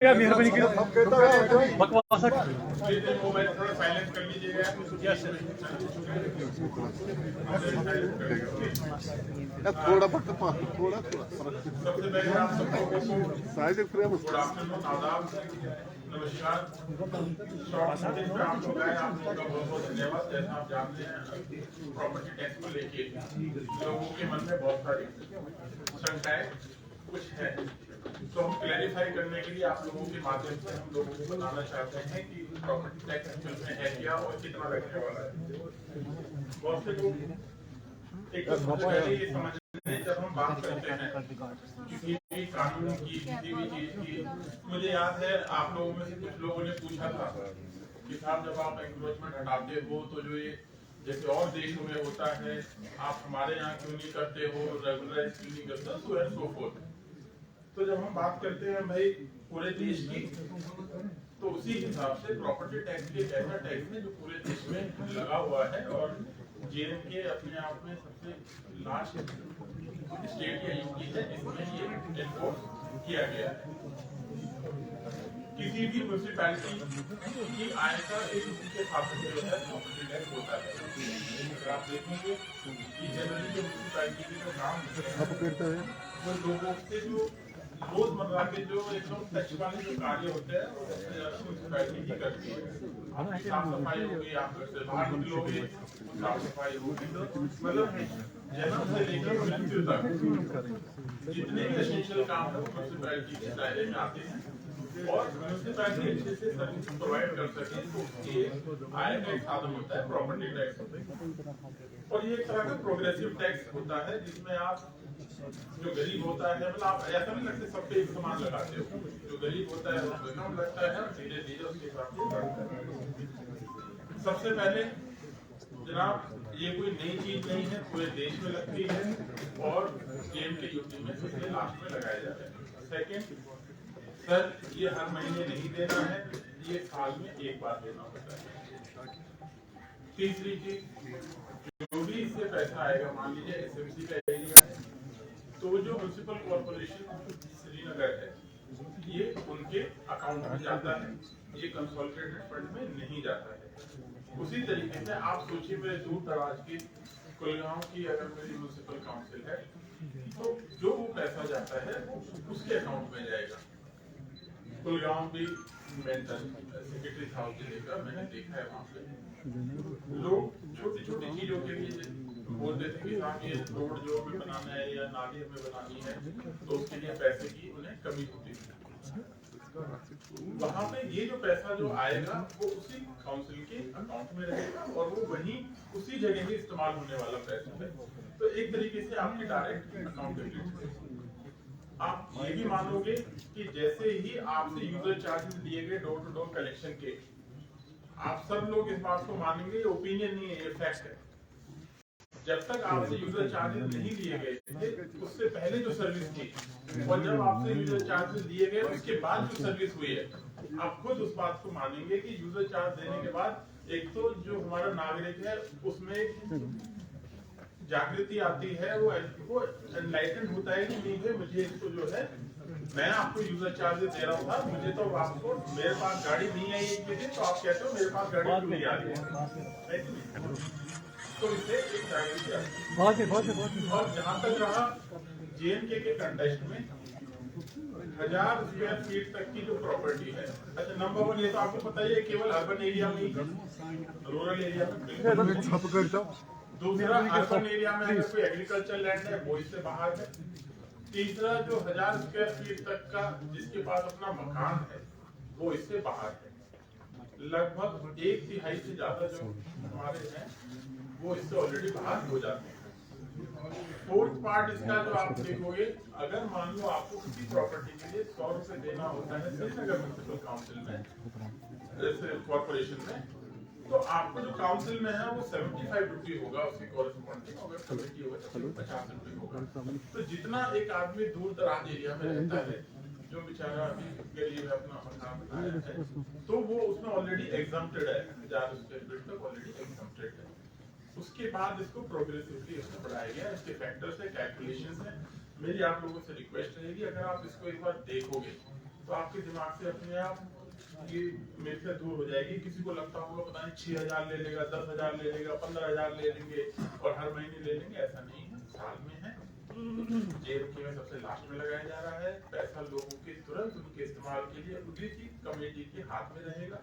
मेहरबानी की बकवास मोबाइल थोड़ा साइलेंट कर लीजिएगा। थोड़ा फक्त थोड़ा सबसे पहले आप सबको साइड फ्रेम गुड आफ्टरनून, आदाब, नमस्कार। शॉर्ट नोटिस पे आप लोग आए, आप लोगों का बहुत बहुत धन्यवाद। जैसा आप जानते हैं, प्रॉपर्टी टैक्स को लेके लोगों के मन में बहुत सारी शंकाएं कुछ है, तो हम क्लैरिफाई करने के लिए आप लोगों के माध्यम से हम लोगों को बताना चाहते हैं कि प्रॉपर्टी टैक्स एक्चुअल में है क्या और कितना लगने वाला है। बहुत से लोग एक तो सबसे पहले ये समझते हैं, जब हम बात करते हैं किसी भी कानून की, किसी भी चीज की, मुझे याद है आप लोगों में से कुछ लोगों ने पूछा था कि साहब जब आप एंक्रोचमेंट हटाते हो तो जो ये जैसे और देशों में होता है, आप हमारे यहाँ क्यों नहीं करते हो, रेगुलराइज क्यों नहीं करते, सो एंड सो फोर्थ। तो जब हम बात करते हैं भाई पूरे देश की, तो उसी हिसाब से प्रॉपर्टी टैक्स एक ऐसा टैक्स है जो पूरे देश में लगा हुआ है और JNK अपने आप में सबसे लास्ट स्टेट या यूटी है जिसमें ये एनफोर्स किया गया है। किसी भी म्यूनिसिपैलिटी की आय का एक मुख्य साधन जो है प्रॉपर्टी टैक्स होता है। अगर आप देखेंगे कि जनरली जो म्यूनिसिपैलिटी के जो काम होते हैं वो लोगों से जो रोजमर्रा के जो एकदम टच वाले जो कार्य होते हैं वो सबसे ज्यादा म्यूनिसिपैलिटी ही करती है। आपकी साफ सफाई होगी, आप घर से बाहर निकलोगे साफ सफाई होगी, तो मतलब जन्म से लेकर मृत्यु तक जितने भी एसेंशियल काम है वो म्यूनिसिपैलिटी के दायरे में आते हैं और म्यूनिसिपैलिटी अच्छे से सर्विस प्रोवाइड कर सके तो उसकी आय का एक साधन होता है प्रॉपर्टी टैक्स। और ये एक तरह का प्रोग्रेसिव टैक्स होता है जिसमें आप जो गरीब होता है, मतलब आप ऐसा नहीं लगता सब पे एक समान लगाते हो, जो गरीब होता है उसको कम लगता है, धीरे धीरे उसके हिसाब से बढ़ता है। सबसे पहले जनाब ये कोई नई चीज नहीं है, पूरे देश में लगती है और JNK यूटी में सबसे लास्ट में लगाया जाता है। सेकेंड, सर ये हर महीने नहीं देना है, ये साल में एक बार देना होता है। तीसरी चीज, जो भी इससे पैसा आएगा, मान लीजिए SMC का एरिया है तो जो म्युनिसिपल कॉर्पोरेशन श्रीनगर है ये उनके अकाउंट में जाता है, ये कंसोलिडेटेड फंड में नहीं जाता है। उसी तरीके से आप सोचिए मेरे दूर दराज के कुलगांव की अगर मेरी म्युनिसिपल काउंसिल है तो जो वो पैसा जाता है वो उसके अकाउंट में जाएगा। कुलगांव भी सेक्रेटरी साहब जी देखा, मैंने देखा है वहाँ पे लोग छोटी छोटी चीजों के लिए बोलते थे कि साहब ये रोड जो हमें बनाना है या नाली हमें बनानी है तो उसके लिए पैसे की उन्हें कमी होती है। वहाँ पे ये जो पैसा जो आएगा वो उसी काउंसिल के अकाउंट में रहेगा और वो वहीं उसी जगह ही इस्तेमाल होने वाला पैसा है। तो एक तरीके से आपकी डायरेक्ट अकाउंटेबिलिटी। आप ये भी मानोगे कि जैसे ही आपसे यूजर चार्जेस लिए गए डोर टू डोर कलेक्शन के, आप सब लोग इस बात को मानेंगे, ये ओपिनियन नहीं है, ये फैक्ट है। जब तक आपसे यूजर चार्जेस नहीं लिए गए थे उससे पहले जो सर्विस थी और जब आपसे यूजर चार्जेस लिए गए उसके बाद जो सर्विस हुई है, आप खुद उस बात को मानेंगे कि यूजर चार्ज देने के बाद एक तो जो हमारा नागरिक है उसमें जागृति आती है, वो एनलाइटेंड होता है कि नहीं है मुझे इसको जो है मैं आपको यूजर चार्जेस दे रहा हूँ था, मुझे तो आपको मेरे पास गाड़ी नहीं आई एक दिन तो आप कहते हो मेरे पास गाड़ी क्यों नहीं आ रही है, तो इससे एक जागृति आती है। और जहाँ तक रहा JNK के कंटेस्ट में 1000 स्क्वायर फीट तक की जो प्रॉपर्टी है, अच्छा नंबर 1 ये तो आपको पता ही है केवल अर्बन एरिया में ही, रूरल एरिया में बिल्कुल। दूसरा अर्बन एरिया में अगर कोई एग्रीकल्चर लैंड है वो इससे बाहर है। तीसरा जो 1000 स्क्वायर फीट तक का जिसके पास अपना मकान है वो इससे बाहर है। लगभग 1/3 से ज्यादा जो हमारे हैं वो इससे ऑलरेडी बाहर हो जाते हैं। फोर्थ पार्ट इसका जो आप देखोगे, अगर मान लो आपको किसी प्रॉपर्टी के लिए 100 रुपए देना होता है श्रीनगर म्युनिसिपल काउंसिल में, कॉर्पोरेशन में, तो आपको जो काउंसिल में है वो 75 रुपये होगा उसकी कॉरेस्पॉन्डिंग, अगर कमेटी होगा तो 50 रुपये होगा। तो जितना एक आदमी दूर दराज एरिया में रहता है जो बेचारा अभी गरीब है, अपना मकान बनाया है, तो वो उसमें ऑलरेडी एग्जम्प्टेड है, 1000 स्क्वायर फीट तक ऑलरेडी एग्जम्प्टेड है। उसके बाद इसको प्रोग्रेसिवली इसमें बढ़ाया गया, इसके फैक्टर्स है, कैलकुलेशंस है। मेरी आप लोगों से रिक्वेस्ट रहेगी अगर आप इसको एक बार देखोगे तो तो आपके दिमाग से अपने आप ये मिथ्या दूर हो जाएगी। किसी को लगता होगा पता नहीं 6,000 ले लेगा, 10,000 ले लेगा, 15,000 ले लेंगे और हर महीने ले लेंगे, ऐसा नहीं है। साल में है, जेब में सबसे लास्ट में लगाया जा रहा है। पैसा लोगों के तुरंत उनके इस्तेमाल के लिए उसी की कमेटी के हाथ में रहेगा।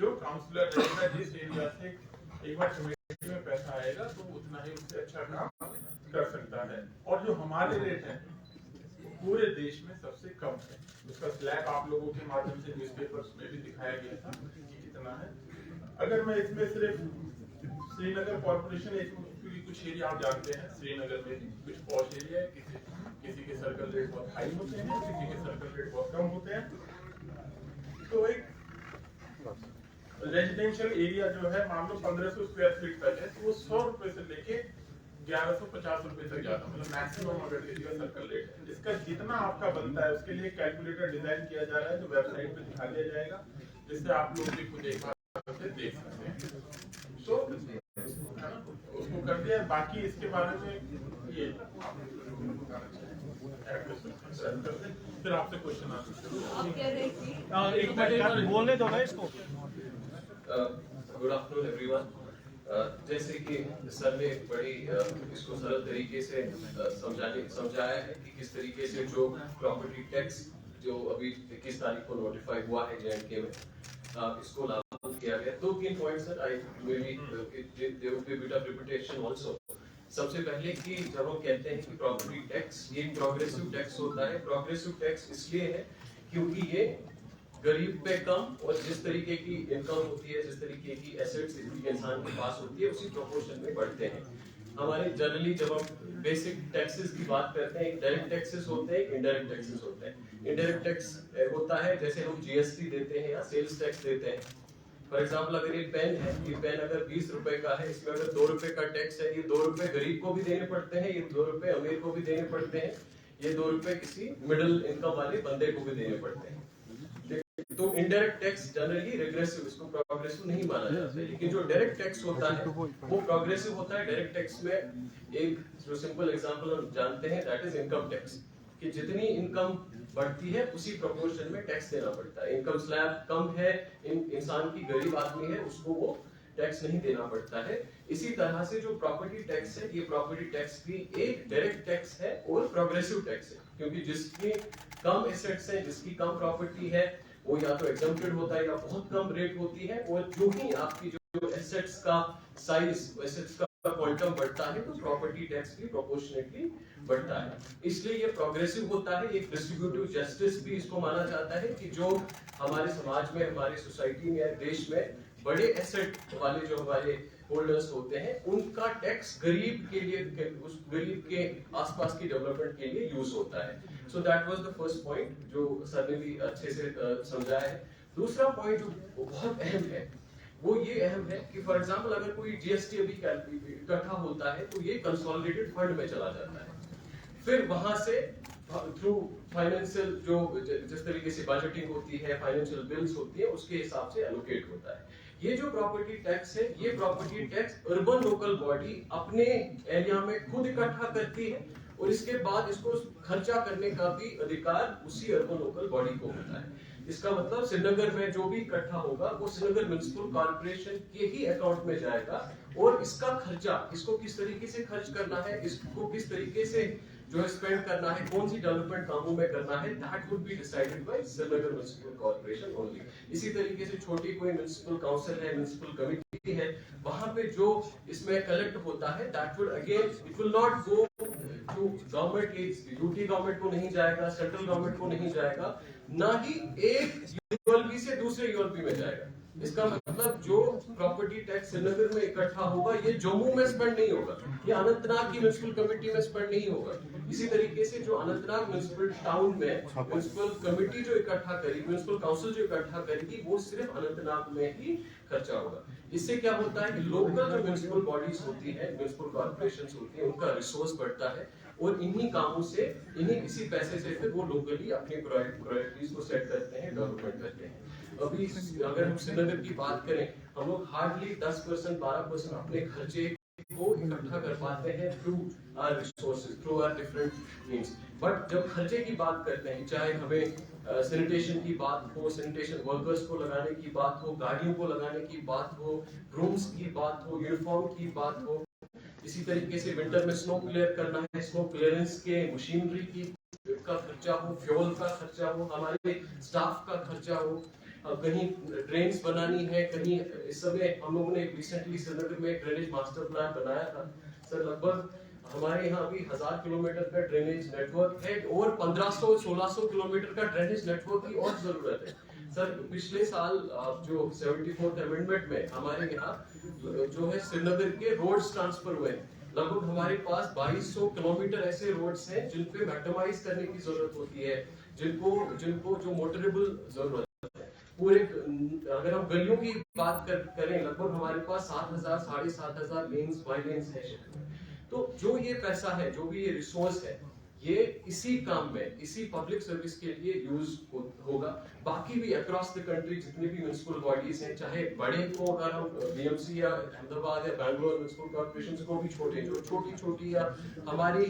जो काउंसलर रहेगा जिस एरिया से एक बार कमेटी में पैसा आएगा तो उतना ही उससे अच्छा काम कर सकता है। और जो हमारे रेट है पूरे देश में सबसे कम है। उसका स्लैब आप लोगों के माध्यम से न्यूज़पेपर्स में भी दिखाया गया था कि कितना है। अगर मैं इसमें सिर्फ श्रीनगर कॉर्पोरेशन, क्योंकि कुछ एरिया आप जानते हैं श्रीनगर में भी कुछ पॉश एरिया है, किसी के सर्कल रेट बहुत हाई होते हैं, किसी के सर्कल रेट बहुत कम होते हैं। तो एक रेजिडेंशियल एरिया जो है मान लो 1500 स्क्वायर फीट तक है, तो वो 100 रुपए से लेके 1150 रुपए तक जाता, मतलब मैक्सिमम अगर किसी का सर्कल रेट है। इसका जितना आपका बनता है उसके लिए कैलकुलेटर डिजाइन किया जा रहा है, जो वेबसाइट पे दिखा दिया जाएगा, जिससे आप लोग भी खुद एक बार से देख सकते हैं। तो उसको कर दिया। बाकी इसके बारे में ये फिर आपसे क्वेश्चन आ सकते हैं। एक मिनट बोलने दो ना इसको। Good afternoon everyone. जैसे कि सर ने बड़ी इसको सरल तरीके से समझाया है कि किस तरीके से जो प्रॉपर्टी टैक्स जो अभी 21 तारीख को नोटिफाई हुआ है JNK में, इसको लागू किया गया। 2-3 points sir, I may be there will be bit of repetition also. सबसे पहले कि जब हम कहते हैं कि प्रॉपर्टी टैक्स ये प्रोग्रेसिव टैक्स होता है। प्रोग्रेसिव टैक्स इसलिए है क्योंकि ये गरीब पे कम और जिस तरीके की इनकम होती है, जिस तरीके की एसेट्स इंसान के पास होती है, उसी प्रोपोर्शन में बढ़ते हैं। हमारे जनरली जब हम बेसिक टैक्सेस की बात करते हैं, डायरेक्ट टैक्सेस होते हैं, इनडायरेक्ट टैक्सेस होते हैं। इनडायरेक्ट टैक्स होता है जैसे हम GST देते हैं या सेल्स टैक्स देते हैं। फॉर एग्जाम्पल अगर ये पेन है, ये पेन अगर 20 रुपए का है, इसमें अगर 2 रुपए का टैक्स है, ये 2 रुपए गरीब को भी देने पड़ते हैं, ये 2 रुपए अमीर को भी देने पड़ते हैं, ये 2 रुपए किसी मिडिल इनकम वाले बंदे को भी देने पड़ते हैं। तो इनडायरेक्ट टैक्स जनरली रिग्रेसिव, इसको प्रोग्रेसिव नहीं माना जाता है। लेकिन जो डायरेक्ट टैक्स होता है वो प्रोग्रेसिव होता है। डायरेक्ट टैक्स में एक जो सिंपल एग्जांपल हम जानते हैं, दैट इज इनकम टैक्स, कि जितनी इनकम बढ़ती है उसी प्रोपोर्शन में टैक्स देना पड़ता है। इनकम स्लैब कम है, इंसान की गरीब आदमी है, उसको वो टैक्स नहीं देना पड़ता है। इसी तरह से जो प्रॉपर्टी टैक्स है, ये प्रॉपर्टी टैक्स भी एक डायरेक्ट टैक्स है और प्रोग्रेसिव टैक्स है, क्योंकि जिसकी कम एसेट्स है, जिसकी कम प्रॉपर्टी है, वो या तो एग्जम्प्टेड होता है या बहुत कम रेट होती है। और जो ही आपकी जो एसेट्स का साइज, एसेट्स का क्वांटम बढ़ता है, तो प्रॉपर्टी टैक्स भी प्रोपोर्शनेटली बढ़ता है। इसलिए ये प्रोग्रेसिव होता है। एक डिस्ट्रीब्यूटिव जस्टिस भी इसको माना जाता है कि जो हमारे समाज में, हमारी सोसाइटी में, देश में बड़े एसेट वाले जो हमारे होल्डर्स होते हैं, उनका टैक्स गरीब के लिए, उस गरीब के आसपास की डेवलपमेंट के लिए यूज होता है। So that was the first point जो सर ने भी अच्छे से समझाया है। दूसरा पॉइंट जो बहुत अहम है, वो ये अहम है कि फॉर एग्जांपल अगर कोई GST अभी इकट्ठा होता है तो ये कंसोलिडेटेड फंड में चला जाता है। फिर वहां से थ्रू फाइनेंशियल जो जिस तरीके से बजटिंग होती है, फाइनेंशियल बिल्स होती है, उसके हिसाब से एलोकेट होता है। ये जो प्रॉपर्टी टैक्स है, ये property tax urban local body अपने एरिया में खुद इकट्ठा करती है और इसके बाद इसको खर्चा करने का भी अधिकार उसी अर्बन लोकल बॉडी को होता है। इसका मतलब श्रीनगर में जो भी इकट्ठा होगा वो श्रीनगर म्युनिसिपल कॉर्पोरेशन के ही अकाउंट में जाएगा और इसका खर्चा, इसको किस तरीके से खर्च करना है, इसको किस तरीके से जो है स्पेंड करना है, कौन सी डेवलपमेंट कामों में करना है, that would be decided by Srinagar municipal corporation only. इसी तरीके से छोटी कोई म्युनिसिपल काउंसिल है, म्युनिसिपल कमिटी है, वहां पे जो इसमें कलेक्ट होता है, that would again it will not go to government, UT government को नहीं जाएगा, सेंट्रल गवर्नमेंट को नहीं जाएगा, ना ही एक यूएलबी से दूसरे यूएलबी में जाएगा। इसका मतलब जो प्रॉपर्टी टैक्स श्रीनगर में इकट्ठा होगा, ये जम्मू में स्पेंड नहीं होगा, ये अनंतनाग की म्युनिसिपल कमेटी में स्पेंड नहीं होगा। इसी तरीके से जो अनंतनाग म्युनिसिपल टाउन में म्युनिसिपल कमेटी जो इकट्ठा करेगी, म्युनिसिपल काउंसिल जो इकट्ठा करेगी, वो सिर्फ अनंतनाग में ही खर्चा होगा। इससे क्या होता है कि लोकल जो म्युनिसिपल बॉडीज होती है, म्युनिसिपल कॉर्पोरेशंस होती है, उनका रिसोर्स बढ़ता है और इन्हीं कामों से, इसी पैसे से फिर वो लोकली अपनी प्रायोरिटीज को सेट करते हैं, डेवलपमेंट करते हैं। अभी अगर हम श्रीनगर की बात करें, हम लोग हार्डली 10%, 12% अपने खर्चे को इकट्ठा कर पाते हैं through our resources, through our different means. But जब खर्चे की बात करते हैं, चाहे हमें सैनिटेशन की बात हो, सैनिटेशन वर्कर्स को लगाने की बात हो, गाड़ियों को लगाने की बात हो, रूम्स की बात हो, यूनिफॉर्म की बात हो, इसी तरीके से विंटर में स्नो क्लियर करना है, स्नो क्लियरेंस के मशीनरी की का खर्चा हो, फ्यूल का खर्चा हो, हमारे स्टाफ का खर्चा हो, कहीं ड्रेन्स बनानी है, कहीं इस समय हम लोगों ने रिसेंटली श्रीनगर में ड्रेनेज मास्टर प्लान बनाया था सर। लगभग हमारे यहाँ अभी 1000 किलोमीटर का ड्रेनेज नेटवर्क है और 1500-1600 किलोमीटर का ड्रेनेज नेटवर्क की और जरूरत है सर। पिछले साल जो 74th अमेंडमेंट में हमारे यहाँ जो है श्रीनगर के रोड्स ट्रांसफर हुए, लगभग हमारे पास 2200 किलोमीटर ऐसे रोड्स हैं जिन पे मैक्सिमाइज करने की जरूरत होती है, जिनको जो मोटरेबल जरूरत है। पूरे अगर हम गलियों की बात करें, लगभग हमारे पास 7000-7500 लेन्स बाई लेन्स है। तो जो ये पैसा है, जो भी ये रिसोर्स है, ये इसी काम में, इसी पब्लिक सर्विस के लिए यूज होगा। बाकी भी अक्रॉस द कंट्री जितने भी म्युनिसिपल बॉडीज हैं, चाहे बड़े को अगर हम बीएमसी या अहमदाबाद या बैंगलोर म्युनिसिपल कॉर्पोरेशन को भी छोटे, जो छोटी या हमारी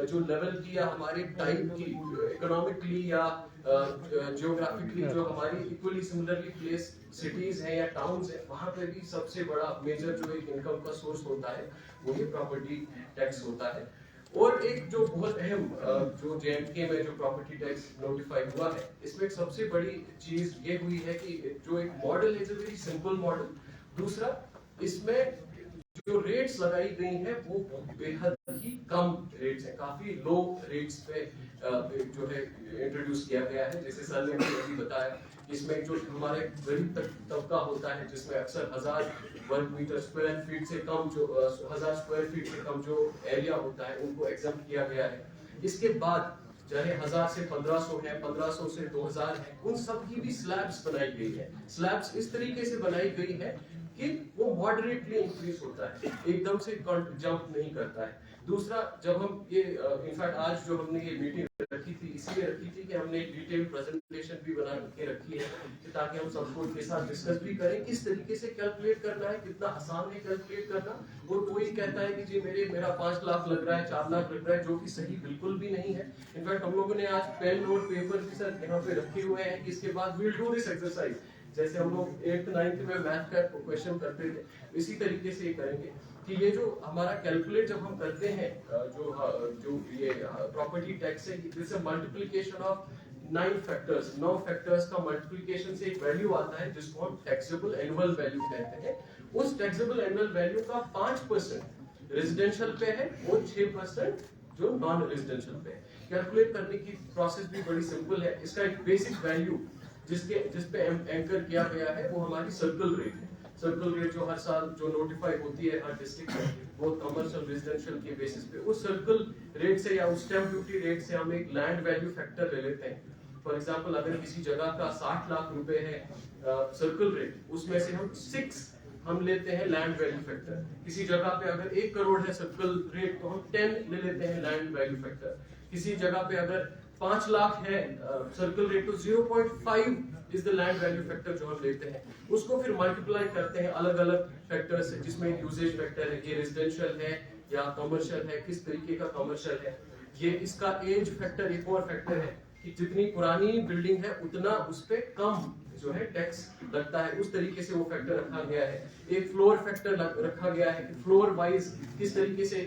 जो लेवल की या हमारे टाइप की इकोनॉमिकली या जियोग्राफिकली जो हमारी इक्वली सिमिलरली प्लेस सिटीज हैं या टाउन्स हैं, वहां पे भी सबसे बड़ा मेजर जो एक इनकम का सोर्स होता है वो ये प्रॉपर्टी टैक्स होता है। और एक जो बहुत अहम जो जेएंडके में जो प्रॉपर्टी टैक्स नोटिफाई हुआ है, इसमें एक सबसे बड़ी चीज ये हुई है कि जो एक मॉडल है, वेरी सिंपल मॉडल। दूसरा, इसमें जो रेट्स लगाई गई हैं वो बेहद ही कम रेट्स हैं, काफी लो रेट्स पे जो है इंट्रोड्यूस किया गया है। जैसे सर ने भी बताया, इसमें जो हमारे गरीब तबका होता है, जिसमें अक्सर 1000 वर्ग मीटर स्क्वायर फीट से कम, जो 1000 स्क्वायर फीट से कम जो एरिया होता है, उनको एग्जम्प्ट किया गया है। इसके बाद चाहे 1000 से 1500 है, 1500 से 2000 है, उन सब की भी स्लैब्स बनाई गई है। स्लैब्स इस तरीके से बनाई गई है कि वो मॉडरेटली इंक्रीज होता है, एकदम से जंप नहीं करता है। दूसरा, जब हम ये इनफैक्ट आज जो हमने ये मीटिंग रखी थी, इसलिए रखी थी कि हमने एक डिटेल प्रेजेंटेशन भी बना के रखी है ताकि हम सबको के साथ डिस्कस भी करें किस तरीके से कैलकुलेट करना है, कितना आसान है कैलकुलेट करना। और कोई कहता है कि जी मेरा 5 लाख लग रहा है, 4 लाख लग रहा है, जो कि सही बिल्कुल भी नहीं है। इनफैक्ट हम लोगों ने आज पेन और पेपर भी सर यहाँ पे रखे हुए हैं कि इसके बाद विल डू दिस एक्सरसाइज, जैसे हम लोग 8th 9th में मैथ का क्वेश्चन करते थे, इसी तरीके से करेंगे कि ये जो हमारा कैलकुलेट जब हम करते हैं, जो ये प्रॉपर्टी टैक्स है, this is multiplication of 9 factors, 9 factors का मल्टीप्लिकेशन से एक वैल्यू आता है जिसको हम टैक्सेबल एनुअल वैल्यू कहते हैं। उस टैक्सेबल एनुअल वैल्यू का 5% रेजिडेंशियल पे है और 6% जो नॉन रेजिडेंशियल पे है। कैलकुलेट करने की प्रोसेस भी बड़ी सिंपल है। इसका एक बेसिक वैल्यू जिस पे एंकर किया गया है वो हमारी सर्कल रेट है। सर्कल रेट जो हर साल जो नोटिफाई होती है हर डिस्ट्रिक्ट में, वो कमर्शियल रेजिडेंशियल के बेसिस पे, उस सर्कल रेट से या उस स्टैंप ड्यूटी रेट से हम एक लैंड वैल्यू फैक्टर ले लेते हैं। फॉर एग्जांपल, अगर किसी जगह का 60 लाख रुपए है सर्कल रेट, उसमें से हम 6 हम लेते हैं लैंड वैल्यू फैक्टर। किसी जगह पे अगर 1 करोड़ है सर्कल रेट, तो हम 10 ले लेते हैं लैंड वैल्यू फैक्टर। किसी जगह पे अगर 5 लाख है सर्कल रेट, तो 0.5 is the land value factor जो हम लेते हैं। उसको फिर मल्टीप्लाई करते हैं अलग अलग फैक्टर से, जिसमें यूजेज फैक्टर है, ये रेजिडेंशियल है या कमर्शियल है, किस तरीके का कमर्शियल है। ये इसका एज फैक्टर एक और फैक्टर है कि जितनी पुरानी बिल्डिंग है उतना उस पे कम जो है टैक्स लगता है, उस तरीके से वो फैक्टर रखा गया है। एक फ्लोर फैक्टर रखा गया है कि फ्लोर वाइज किस तरीके से,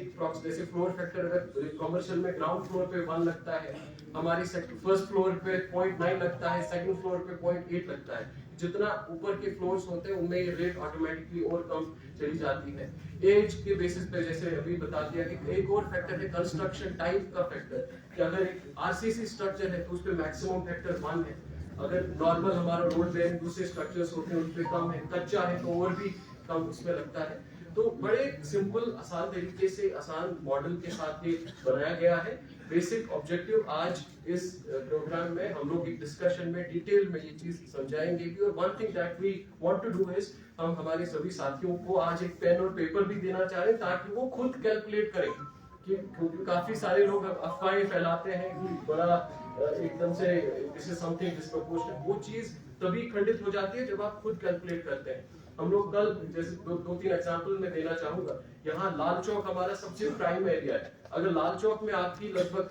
जैसे फ्लोर फैक्टर अगर कमर्शियल में ग्राउंड फ्लोर पे 1 लगता है, हमारी फर्स्ट फ्लोर पे 0.9 लगता है, सेकंड फ्लोर पे 0.8 लगता है। जितना ऊपर के फ्लोर्स होते हैं उनमें ये रेट ऑटोमेटिकली और कम चली जाती है। एज के बेसिस पे जैसे अभी बता दिया कि एक और फैक्टर है कंस्ट्रक्शन टाइप का फैक्टर, कि अगर एक आरसीसी स्ट्रक्चर है तो उस पे मैक्सिमम फैक्टर 1 है। अगर नॉर्मल हमारा रोड बेयरिंग दूसरे स्ट्रक्चर्स होते हैं उन पे कम है, कच्चा है तो और भी कम उसमें लगता है। तो बड़े सिंपल आसान तरीके से, आसान मॉडल के साथ ये बनाया गया है। बेसिक ऑब्जेक्टिव आज इस प्रोग्राम में हम लोग एक डिस्कशन में डिटेल में ये चीज समझाएंगे भी। और one thing that we want to do is, हम हमारे सभी साथियों को आज एक पेन और पेपर भी देना चाह रहे हैं ताकि वो खुद कैलकुलेट करें, क्योंकि काफी सारे लोग अफवाहें फैलाते हैं कि बड़ा एकदम से दिस इज समथिंग डिस्प्रोपोर्शनेट। वो चीज तभी खंडित हो जाती है जब आप खुद कैलकुलेट करते हैं। हम लोग कल जैसे दो तीन एग्जाम्पल मैं देना चाहूंगा। यहाँ लाल चौक हमारा सबसे प्राइम एरिया है। अगर लाल चौक में आपकी लगभग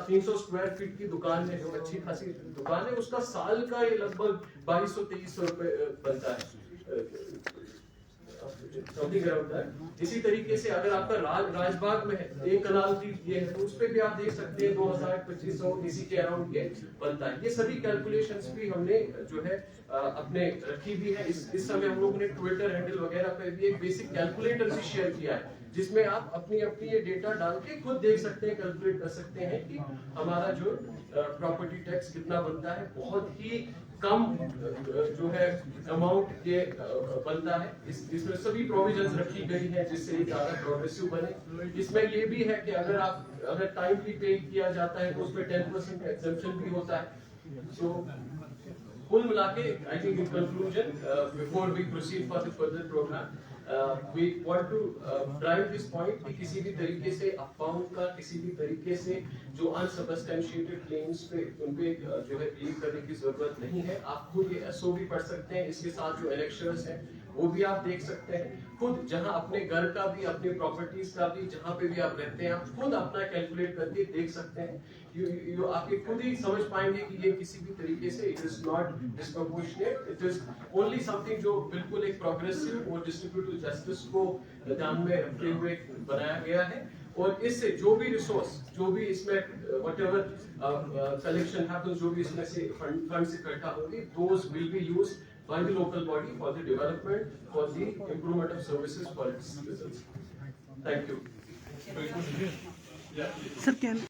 300 स्क्वायर फीट की दुकान है, जो अच्छी खासी दुकान है, उसका साल का ये लगभग 2200-2300 रुपए बनता है, something around that। इसी तरीके से अगर आपका राजबाग में है, 1 कनाल की ये है, तो उस पे भी आप देख सकते हैं 2000-2500 इसी के अराउंड के बनता है। ये सभी कैलकुलेशंस भी हमने जो है अपने रखी भी है। इस समय हम लोगों ने ट्विटर हैंडल वगैरह पे भी एक बेसिक कैलकुलेटर भी शेयर किया है, जिसमें आप अपनी ये डेटा डाल के खुद देख सकते हैं, कैलकुलेट कर सकते हैं कि हमारा जो प्रॉपर्टी टैक्स कितना बनता है। बहुत ही कम जो है अमाउंट ये बनता है। इसमें सभी प्रोविजंस रखी गई हैं जिससे ये ज्यादा प्रोग्रेसिव बने। इसमें ये भी है कि अगर टाइमली पे किया जाता है तो उसमें 10% का एग्जेम्पशन भी होता है। सो कुल मिला के I think in conclusion, before we proceed for the further program, we want to drive this point कि किसी भी तरीके से अफवाहों का, किसी भी तरीके से जो unsubstantiated claims पे उनपे जो है बिलीव करने की जरूरत नहीं है। आप खुद ये SO भी पढ़ सकते हैं, इसके साथ जो annexures हैं वो भी आप देख सकते हैं। खुद जहां अपने घर का भी, अपने प्रॉपर्टीज का भी, जहां पे भी आप रहते हैं, आप खुद अपना कैलकुलेट करके देख सकते हैं। आप खुद ही समझ पाएंगे कि ये किसी भी तरीके से it is not disproportionate, it is only something जो बिल्कुल एक प्रोग्रेसिव और डिस्ट्रीब्यूटिव जस्टिस को ध्यान में रखते हुए बनाया गया है। और इससे जो भी रिसोर्स, जो भी इसमें व्हाटएवर कलेक्शन हैपेंस, जो भी इसमें से फंड्स इकट्ठा होंगे, those will be used by the local body for the development, for the improvement of services for its citizens. Thank you. Sir, can